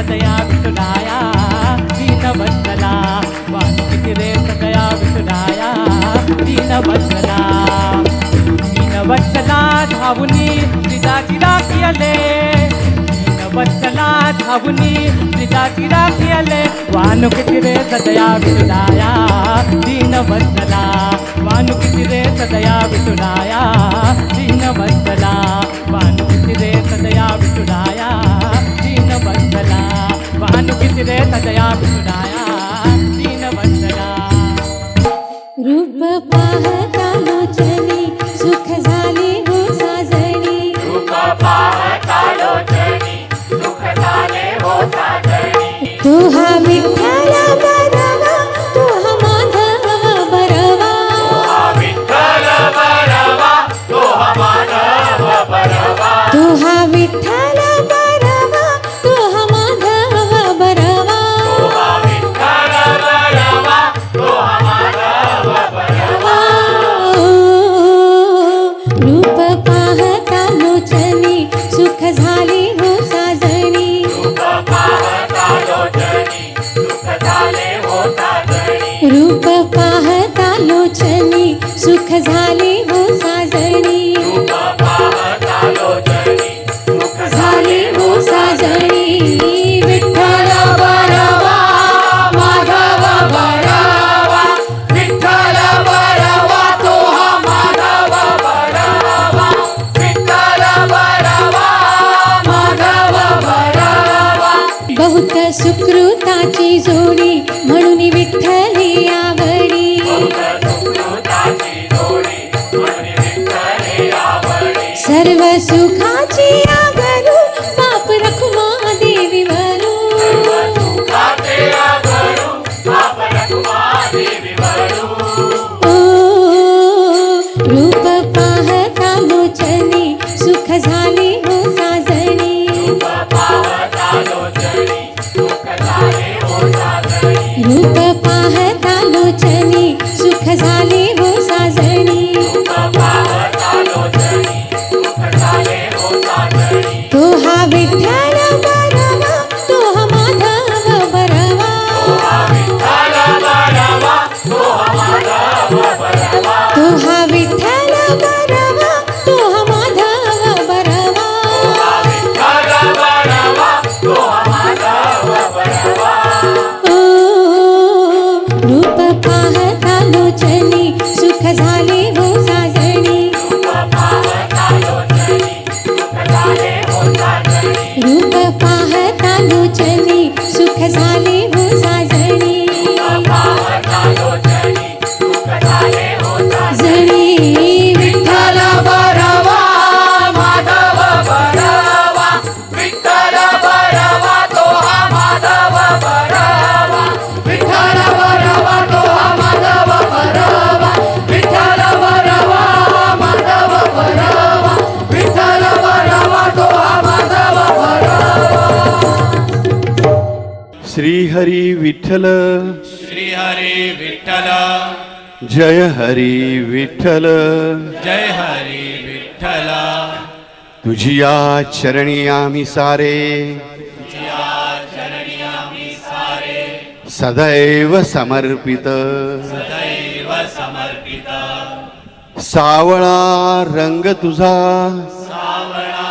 सदया विठुराया दीनवत्सला वासुकी रे सदया विठुराया दीनवत्सला दीनवत्सला धावुनी श्रीदाची राखियले दीनवत्सला धावुनी श्रीदाची राखियले वानुकी रे सदया विठुराया दीनवत्सला वानुकी रे सदया विठुराया दीनवत्सला वानुकी रे सदया विठुराया दीनवत्सला वानुकी रे सदया विठुराया दीनवत्सला रूप पाहता लोचनी सुख झाले हो साजणी रूप पाहता लोचनी सुख झाले हो साजणी तू हा विठ्ठल बरवा तू हा माधव बरवा विठ्ठल बरवा तो माधव बरवा तू हा विठ्ठल बरवा तू हा माधव बरवा विठ्ठल बरवा तो माधव बरवा रूप पाहता लोचनी सुख झाले हो साजणी रूप पाहता लोचनी सुख झाले हो साजणी रूप पाहता लोचनी सुख झाले हो साजणी रूप पाहता लोचनी सुख झाले हो साजणी विठ्ठल बरवा माधव बरवा विठ्ठल बरवा तो माधव बरवा विठ्ठल बरवा माधव बरवा बहुत सुकृताची जोडी म्हणून विठ्ठली आवडी सुकृताची जोडी म्हणून विठ्ठले आवडी सर्व सुखाची आगरू बाप रखुमा देवी वरू सुखाचे आगरू बाप रखुमा देवी वरू ओ रूप पाहता लोचनी सुख झाले हो साजणी पाहता लोचनी सुख झाले हो साजणी रूप पाहता लोचनी सुख झाले हो साजणी पाहता लोचनी सुख झाले हो साजणी तो हा विठ्ठल बरवा तो हा माधव बरवा विठ्ठल बरवा तो माधव बरवा तो हा विठ्ठल बरवा तो हा माधव बरवा विठ्ठल बरवा तो माधव बरवा ओ रूप पाहता लोचनी सुख झाले हो साजणी पाहता लोचनी सुख झाले हो साजणी रूप पाहता लोचनी सुख झाले हो साजणी पाहता लोचनी सुख झाले हो साजणी जणी विठ्ठल बरवा माधव बरवा विठ्ठल बरवा तो माधव बरवा विठ्ठल बरवा तो माधव बरवा विठ्ठल बरवा माधव बरवा विठ्ठल बरवा तो माधव बरवा श्री हरी विठ्ठल श्री हरी विठ्ठल जय हरी विठ्ठल जय हरी विठ्ठल तुझी या चरणी आम्ही सारे चरणी आम्ही सारे सदैव समर्पित सदैव समर्पित सावळा रंग तुझा सावळा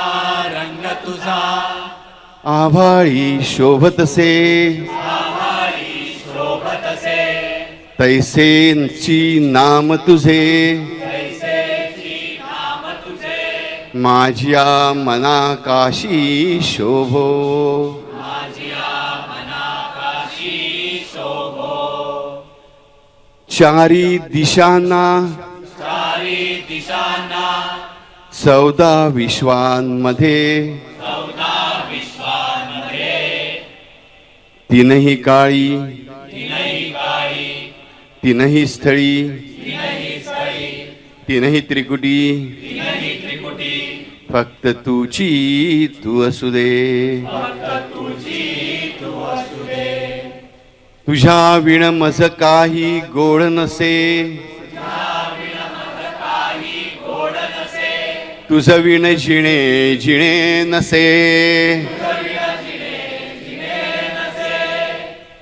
रंग तुझा आभाळी शोभतसे शोभतसे तैसेंची नाम तुझे नाम तुझे माझ्या मनाकाशी शोभो मनाकाशी शोभो चारी दिशांना चारी दिशांना 14 विश्वांमध्ये विश्वांमध्ये तीनही काळी तीनही काळी तीनही स्थळी तीनही स्थळी तीनही त्रिकुटी तीनही त्रिकुटी फक्त तुझी तू असू दे तू असू दे तुझ्या विण मज काही गोड नसे गोड नसे तुझ विण जिणे जिणे नसे